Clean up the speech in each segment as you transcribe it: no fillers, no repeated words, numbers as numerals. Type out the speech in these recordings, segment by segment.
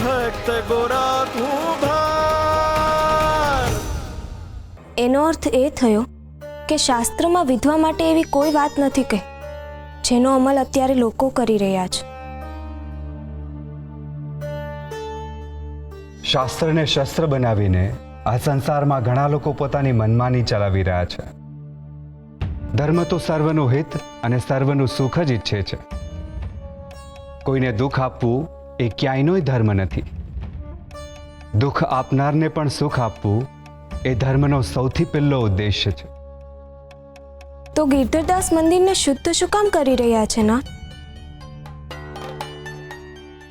ભક્ત ગોરા તું ભાર। એનો અર્થ એ થયો કે શાસ્ત્રમાં વિધવા માટે એવી કોઈ વાત નથી કે જેનો અમલ અત્યારે લોકો કરી રહ્યા છે। શાસ્ત્રને શસ્ત્ર બનાવીને આ સંસારમાં ઘણા લોકો પોતાની મનમાની ચલાવી રહ્યા છે। ધર્મ તો સર્વનું હિત અને સર્વનું સુખ જ ઈચ્છે છે। કોઈને દુઃખ આપવું એ ક્યાંયનો ધર્મ નથી। દુઃખ આપનારને પણ સુખ આપવું એ ધર્મનો સૌથી પહેલો ઉદ્દેશ્ય છે। તો ગિરધરદાસ મંદિરને શુદ્ધ શું કામ કરી રહ્યા છે ના?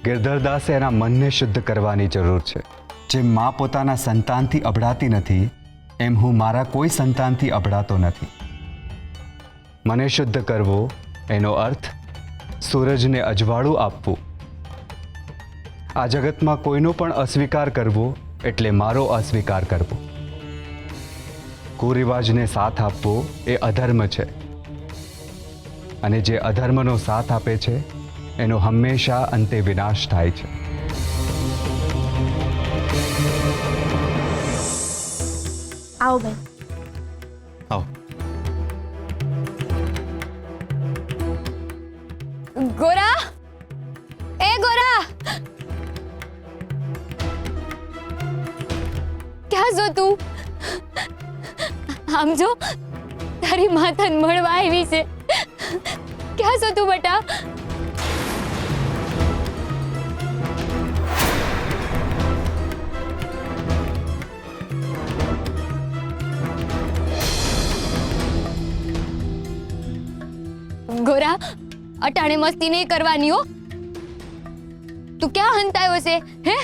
ગિરધરદાસે એના મનને શુદ્ધ કરવાની જરૂર છે। જેમ મા પોતાના સંતાનથી અભડાતી નથી એમ હું મારા કોઈ સંતાનથી અભડાતો નથી। મને શુદ્ધ કરવો એનો અર્થ સૂરજને અજવાળું આપવું। આ જગતમાં કોઈનો પણ અસ્વીકાર કરવો એટલે મારો અસ્વીકાર કરવો। કુરિવાજને સાથ આપવો એ અધર્મ છે અને જે અધર્મનો સાથ આપે છે એનો હંમેશા અંતે વિનાશ થાય છે। આવો બેન। આવો। ગોરા, એ ગોરા, ક્યાં છો તું? આમ જો તારી માતાને મળવા આવી છે। ક્યાં છો તું બેટા? ગોરા, અટાણે મસ્તી નહીં કરવાની હો। તું ક્યાં હંતાયો છે? હે,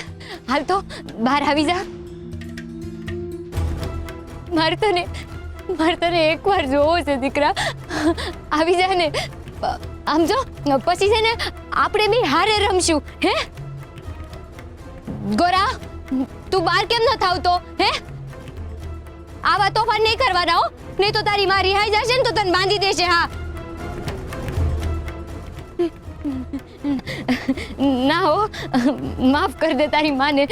હાલ તો બહાર આવી જા। મારે તને એકવાર જોવો છે દીકરા। આવી જા ને। આમ જો પછી છે ને આપણે બી હારે રમશું। હે ગોરા, તું બહાર કેમ ન થાવતો? હે, આવા તોફાન નહીં કરવાના હો, નહીં તો તારી માં રિહાઈ જશે ને તો તને બાંધી દેશે। હા ના હો, માફ કર દે તારી માને।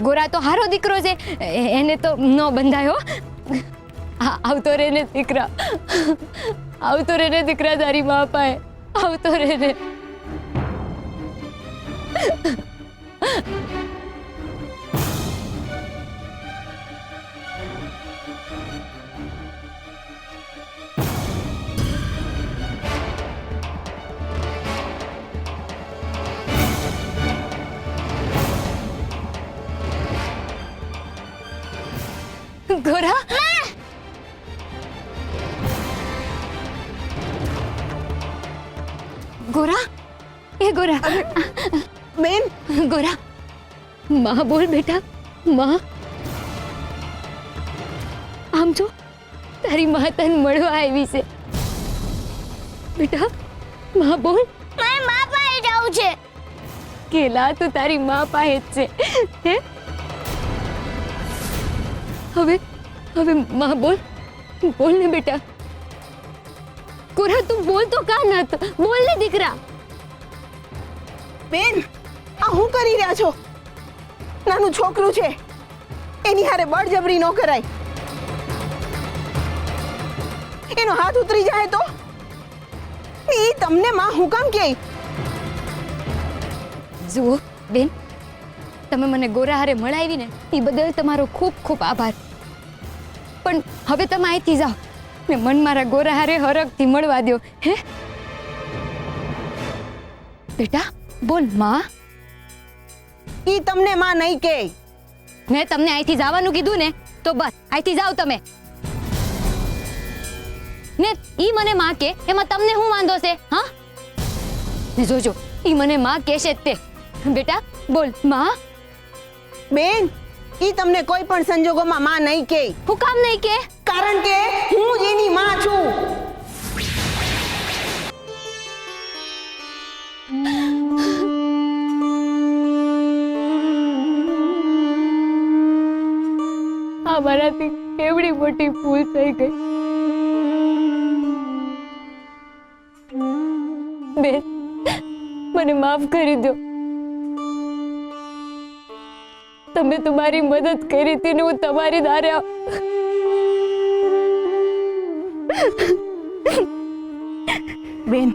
ગોરા તો હારો દીકરો છે, એને તો ન બંધાય હો। આવતો રે ને દીકરા, આવતો રે ને દીકરા, તારી મા પાસે આવતો રે ને। ગોરા, ગોરા, એ ગોરા બેન, ગોરા, માં બોલ બેટા, માં। આમ જો તારી માં તને મળવા આવી છે બેટા। માં બોલ। મારે મા પાસે જવું છે। કેલા તું તારી માં પાસે જ છે। હે, હવે માં બોલ, બોલ ને બેટા। ગોરા, તું બોલ તો કા નત? બોલ ને દીકરા। બેન, આ હું કરી રહ્યા છો? નાનું છોકરું છે, એની હારે બળજબરી ન કરાય। એનો હાથ ઉતરી જાય તો એ તમને માં હું કામ કહે? જુઓ બેન, તમે મને ગોરા હારે મળાવી ને એ બદલ તમારો ખૂબ ખૂબ આભાર। પણ હવે તમે અહીંથી જાઓ ને મન મારા ગોરા હારે હરખથી મળવા દો। હે બેટા, બોલ માં। ઈ તમને માં નહીં કહે। મેં તમને અહીંથી જવાનું કીધું ને તો બસ અહીંથી જાઓ તમે। ને ઈ મને માં કે એમાં તમને શું વાંધો છે? હા, ને જોજો ઈ મને માં કહેશે જ તે। બેટા બોલ માં। બેન, ઈ તમને કોઈ પણ સંજોગોમાં માં નહીં કહે। હું કામ નહીં કે? કારણ કે હું જ એની માં છું। આ મારાથી કેવડી મોટી ભૂલ થઈ ગઈ। બેન, મને માફ કરી દો। તમે તો મારી મદદ કરી હતી ને હું તમારી દારે બેન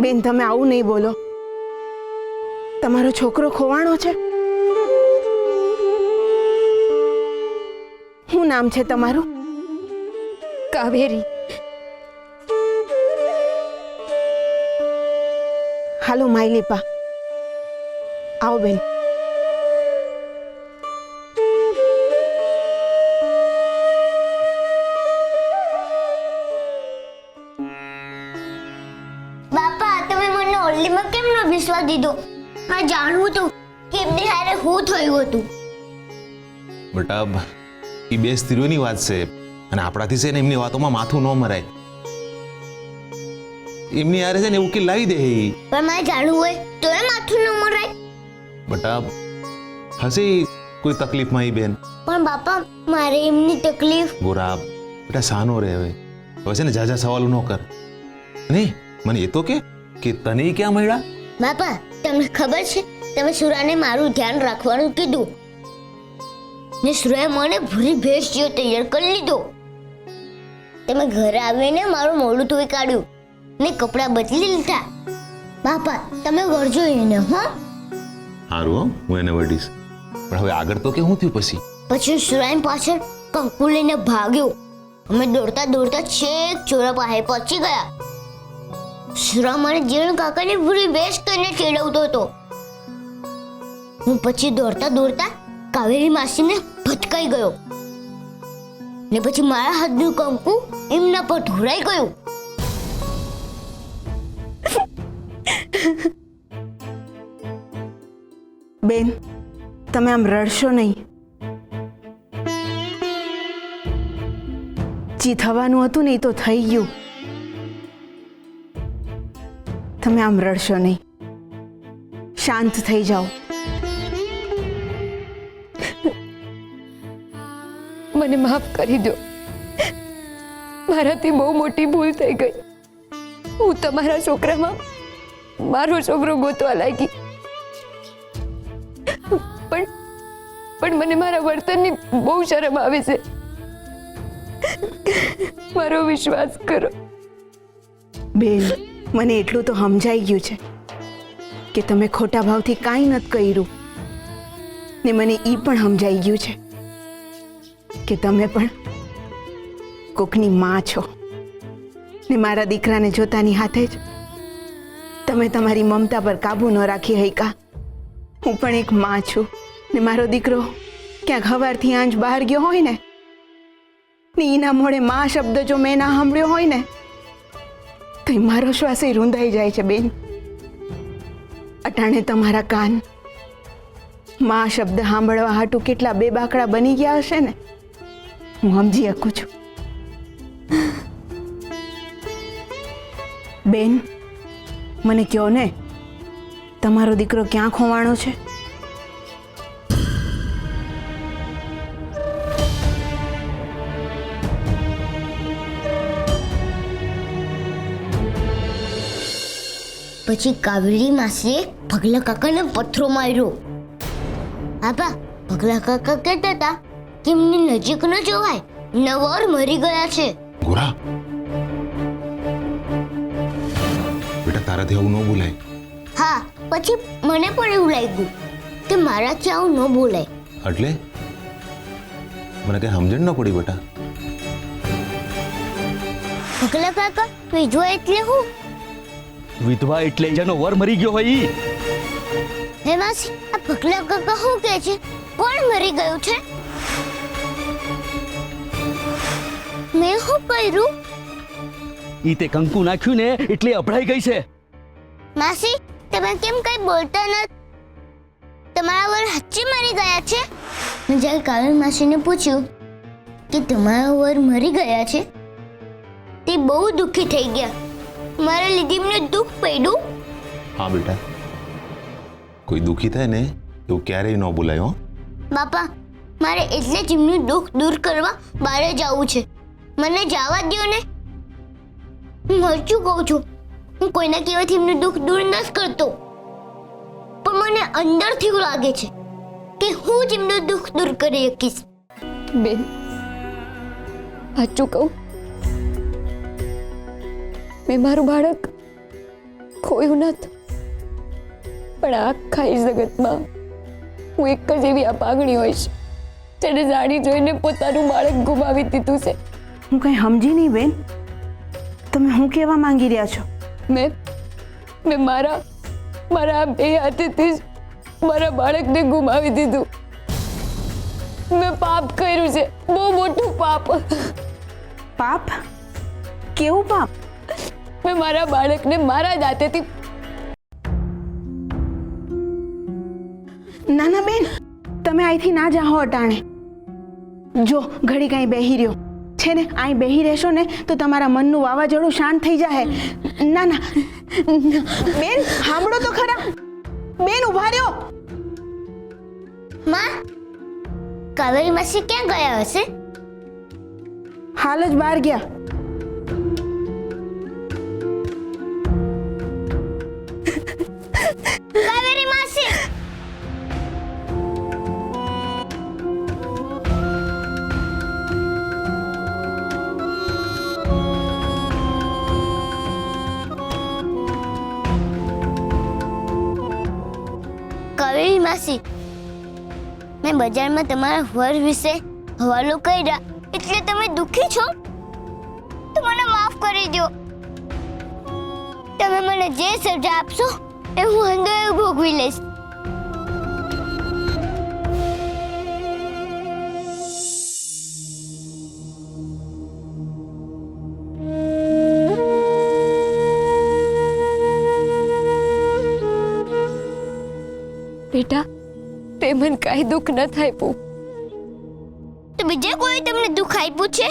બેન તમે આવું નહીં બોલો. તમારો છોકરો ખોવાણો છે. શું નામ છે તમારું? કાવેરી. હાલો માયલીપા, આવો બેન. બાપા તમે મને ઓલીમાં કેમ ન વિશ્વાસ દીધો? મારે જાણવું હતું કે એમની હારે શું થયું હતું. બેટા એ બે સ્ત્રીઓની વાત છે અને આપણાથી છે ને એમની વાતોમાં માથું ન મરાય. એમની યારે છે ને ઉકેલ લાવી દે. પણ મારે જાણવું હોય તો એ માથું ન મરાય. બેટા હશે કોઈ તકલીફમાં એ બેન. પણ બાપા મારે એમની તકલીફ. ગોરા બેટા સાનો રહે હવે. હવે છે ને જાજા સવાલો ન કર. નહીં મને એ તો કે તને ક્યાં મળ્યા? બાપા તમને ખબર છે તમે સુરાને મારું ધ્યાન રાખવાનું કીધું ને સુરાએ મને ભૂરી ભેંસ જેવો તૈયાર કરી લીધો. તમે ઘરે આવીને મારું મોઢું ધોઈ કાઢ્યું ને કપડાં બદલી લીધા. બાપા તમે વળજો એને. હો સારું હો, હું એને વળીશ. પણ હવે આગળ તો કે શું થયું પછી? પછી સુરાની પાછળ કંકુ લઈને ભાગ્યો. અમે દોડતા દોડતા છેક ચોરા પાસે પહોંચી ગયા. સુરા મને જીણ કાકાની ભૂરી ભેંસ કરીને ચેડવતો હતો. હું પછી દોડતા દોડતા કાવેરી માસીને ભટકાઈ ગયો ને પછી મારા હાથનું કંકુ એમના પર ઢોળાઈ ગયું. બેન તમે આમ રડશો નહીં. જે થવાનું હતું ને એ તો થઈ ગયું. તમે આમ રડશો નહીં, શાંત થઈ જાઓ. મને માફ કરી દો. મારાથી બહુ મોટી ભૂલ થઈ ગઈ. હું તમારા છોકરામાં મારો છોકરો ગોતવા લાગી. પણ મને મારા વર્તનની બહુ શરમ આવે છે. મારો વિશ્વાસ કરો. બેન મને એટલું તો સમજાઈ ગયું છે કે તમે ખોટા ભાવથી કાંઈ નથી કર્યું ને મને એ પણ સમજાઈ ગયું છે કે તમે પણ કોકની માં છો ને મારા દીકરાને જોતાની હાથે જ તમે તમારી મમતા પર કાબુ ન રાખી હૈકા. હું પણ એક માં છું ને મારો દીકરો ક્યાંક હવારથી આંજ બહાર ગયો હોય ને એના મોઢે માં શબ્દ જો મેં ના સાંભળ્યો હોય ને તો મારો શ્વાસ રૂંધાઈ જાય છે. બેન અટાણે તમારા કાન માં શબ્દ સાંભળવા હાટું કેટલા બેબાકડા બની ગયા હશે ને હું સમજી શકું છું. બેન મને કહો ને તમારો દીકરો ક્યાં ખોવાણો છે? પછી કાવેરી માસીએ પગલા કાકાને પથ્થરો માર્યો. બાપા પગલા કાકા કહેતા હતા કે એમની નજીક ન જવાય, નવર મરી ગયા છે. ગોરા બેટા તારાથી આવું ન બોલાય. હા પછી મને પણ એવું લાગ્યું કે મારાથી આવું ન બોલાય. એટલે મને કઈ સમજણ ન પડી બેટા. પગલા કાકા વિધવા એટલે હું? વિધવા એટલે જેનો વર મરી ગયો હોય ઈ. હે માસી આ પગલા કાકા શું કહે છે? કોણ મરી ગયું છે? મેં શું કર્યું? ઈ તે કંકુ નાખ્યું ને એટલે અભડાઈ ગઈ છે. માસી તમે કેમ કઈ બોલતા નથી? તમારા વર હચ્ચે મરી ગયા છે? મેં જ્યારે કાવેરી માસીને પૂછ્યું કે તમારા વર મરી ગયા છે તે બહુ દુઃખી થઈ ગયા. મારા લીધે એમને દુઃખ પડ્યું. હા બેટા કોઈ દુઃખી થાય ને એવું ક્યારેય ન બોલાય. હો બાપા મારે એટલે જ એમનું દુઃખ દૂર કરવા બહાર જવું છે. મને જવા દો ને. હું હજુ કહું છું હું કોઈના કહેવાથી એમનું દુઃખ દૂર નથી કરતો. અંદરથી એવું લાગે છે કે હું જ એમનું દુઃખ દૂર કરી શકીશ. બેન સાચું કહું, મેં મારું બાળક ખોયું નથી, પણ આખા એ જગતમાં હું એક જ એવી અપાગણી હોઈશ જેને જાણી જોઈને પોતાનું બાળક ગુમાવી દીધું છે. હું કંઈ સમજી નહીં બેન, તમે શું કહેવા માંગી રહ્યા છો? મેં મારા બે હાથેથી જ મારા બાળકને ગુમાવી દીધું. મેં પાપ કર્યું છે, બહુ મોટું પાપ. પાપ? કેવું પાપ? મેં મારા બાળકને મારા જ હાથેથી. ના ના બેન, તમે અહીંથી ના જાઓ અટાણે. જો ઘડી કાંઈ બેહી રહ્યો છે ને, અહીં બેહી રહેશો ને તો તમારા મનનું વાવાઝોડું શાંત થઈ જાય. ના ના બેન, સાંભળો તો ખરા. બેન ઊભા રહ્યો. માં, કાવેરી માસી ક્યાં ગયા હશે? હાલ જ બહાર ગયા. કાવેરી માસી! કાવેરી માસી, મેં બજારમાં તમારા વર વિશે હવાલો કર્યા એટલે તમે દુખી છો? તો મને માફ કરી દો. તમે મને જે સજા આપશો એ હું હંદોએ ભોગવી લઈશ. બેટા, તે મને કાંઈ દુઃખ ન થાય પો. તો બીજે કોઈ તમને દુઃખ આપ્યું છે?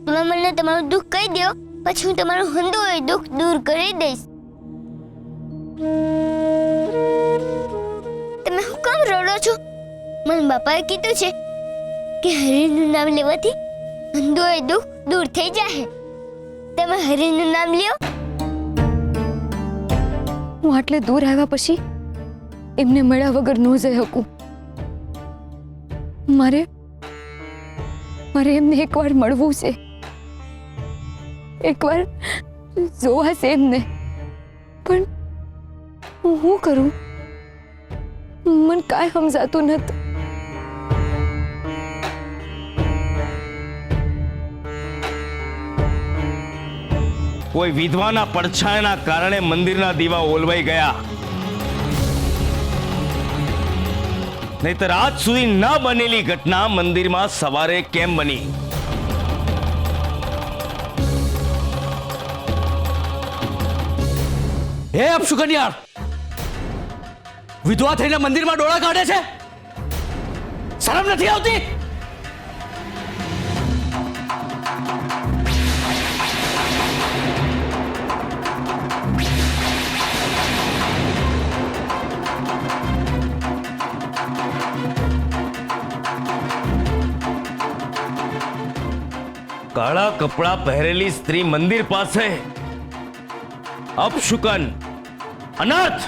તમે મને તમારું દુઃખ કહી દો, પછી હું તમારું હંદોએ દુઃખ દૂર કરી દઈશ. તમે હું કેમ રડો છો? મને બાપાએ કીધું છે કે હરિનું નામ લેવાથી હંદોએ દુઃખ દૂર થઈ જાય. તમે હરિનું નામ લ્યો. હું આટલે દૂર આવ્યા પછી એમને મળ્યા વગર ન જઈ શકું. મારે એમને એકવાર મળવું છે, એકવાર જોવા છે એમને. પણ હું શું કરું? મને કાંઈ સમજાતું નથી. કોઈ વિધવાના પડછાયાના કારણે મંદિરના દીવા ઓલવાઈ ગયા, નહીતર આજ સુધી ન બનેલી ઘટના મંદિરમાં સવારે કેમ બની? હે અપશુકન્યાર, વિધવા થઈને મંદિરમાં ડોળા કાઢે છે? શરમ નથી આવતી? કાળા કપડા પહેરેલી સ્ત્રી મંદિર પાસે, અપશુકન, અનર્થ,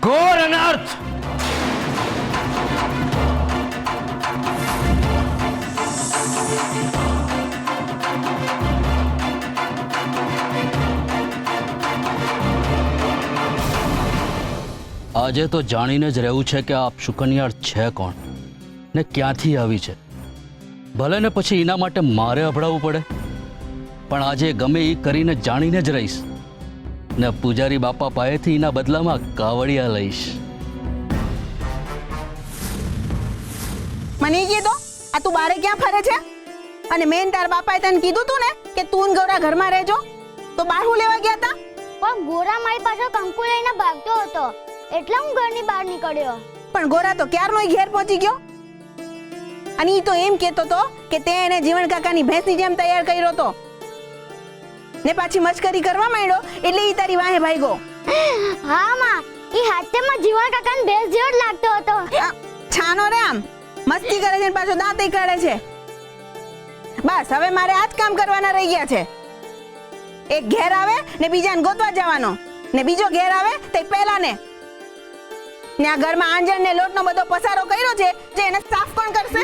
ઘોર અનર્થ. આજે તો જાણીને જ રહેવું છે કે આ અપશુકન્યાર છે કોણ ને ક્યાંથી આવી છે. ભલે ને પછી એના માટે મારે અભડાવવું પડે, પણ આજે ગમે એ કરીને જાણીને જ રહીશ ને પૂજારી બાપા પાસેથી એના બદલામાં કાવડિયા લઈશ. મને કીધું આ તું બારે ક્યાં ફરે છે? અને મેન તાર બાપાએ તને કીધું તું ને કે તું ને ગૌરા ઘરમાં રહેજો, તો બહાર હું લેવા ગયા હતા? પણ ગોરા મારી પાસે કંકુ લઈને ભાગતો હતો એટલે હું ઘરની બહાર નીકળ્યો. પણ ગોરા તો ક્યારનો ઘેર પહોંચી ગયો. અને ઈ તો એમ કહેતો તો કે તે એને જીવન કાકાની ભેંસની જેમ તૈયાર કર્યો તો ને પાછી મસ્કરી કરવા માંડ્યો એટલે ઈ તારી વાહે ભાગ્યો. હા માં, ઈ હાથેમાં જીવન કાકાની ભેંસ જેવો જ લાગતો હતો. છાનો રે, આમ મસ્તી કરે છે ને પાછો દાંત કાઢે છે. બસ હવે મારે આ જ કામ કરવાના રહી ગયા છે. એક ઘેર આવે ને બીજાને ગોતવા જવાનો, ને બીજો ઘેર આવે તે પહેલાને. ને આ ઘરમાં આંજણ ને લોટનો બધો પસારો કર્યો છે જે એને સાફ કોણ કરશે?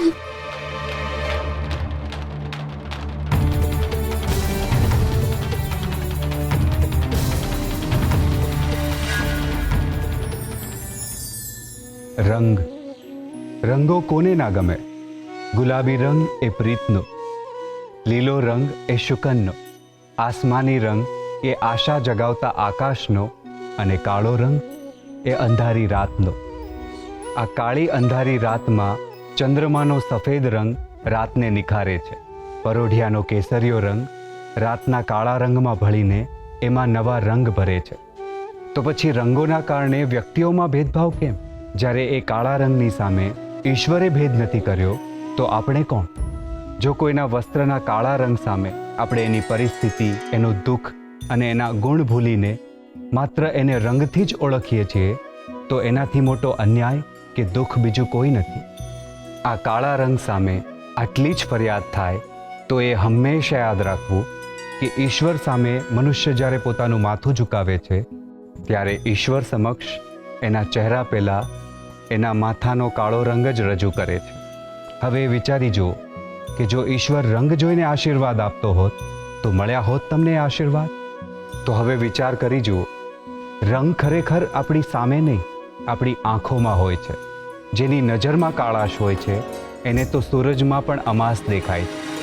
રંગ રંગો કોને ના ગમે? ગુલાબી રંગ એ પ્રીતનો, લીલો રંગ એ શુકનનો, આસમાની રંગ એ આશા જગાવતા આકાશનો અને કાળો રંગ એ અંધારી રાતનો. આ કાળી અંધારી રાતમાં ચંદ્રમાનો સફેદ રંગ રાતને નિખારે છે. પરોઢિયાનો કેસરીયો રંગ રાતના કાળા રંગમાં ભળીને એમાં નવા રંગ ભરે છે. તો પછી રંગોના કારણે વ્યક્તિઓમાં ભેદભાવ કેમ? જ્યારે એ કાળા રંગની સામે ઈશ્વરે ભેદ નથી કર્યો તો આપણે કોણ? જો કોઈના વસ્ત્રના કાળા રંગ સામે આપણે એની પરિસ્થિતિ, એનું દુઃખ અને એના ગુણ ભૂલીને માત્ર એને રંગથી જ ઓળખીએ છીએ તો એનાથી મોટો અન્યાય કે દુઃખ બીજું કોઈ નથી. આ કાળા રંગ સામે આટલી જ ફરિયાદ થાય તો એ હંમેશા યાદ રાખવું કે ઈશ્વર સામે મનુષ્ય જ્યારે પોતાનું માથું ઝુકાવે છે ત્યારે ઈશ્વર સમક્ષ એના ચહેરા પહેલાં એના માથાનો કાળો રંગ જ રજૂ કરે છે. હવે વિચારી જુઓ કે જો ઈશ્વર રંગ જોઈને આશીર્વાદ આપતો હોત તો મળ્યા હોત તમને એ આશીર્વાદ? તો હવે વિચાર કરી જુઓ, રંગ ખરેખર આપણી સામે નહીં, આપણી આંખોમાં હોય છે. જેની નજરમાં કાળાશ હોય છે એને તો સૂરજમાં પણ અમાસ દેખાય છે.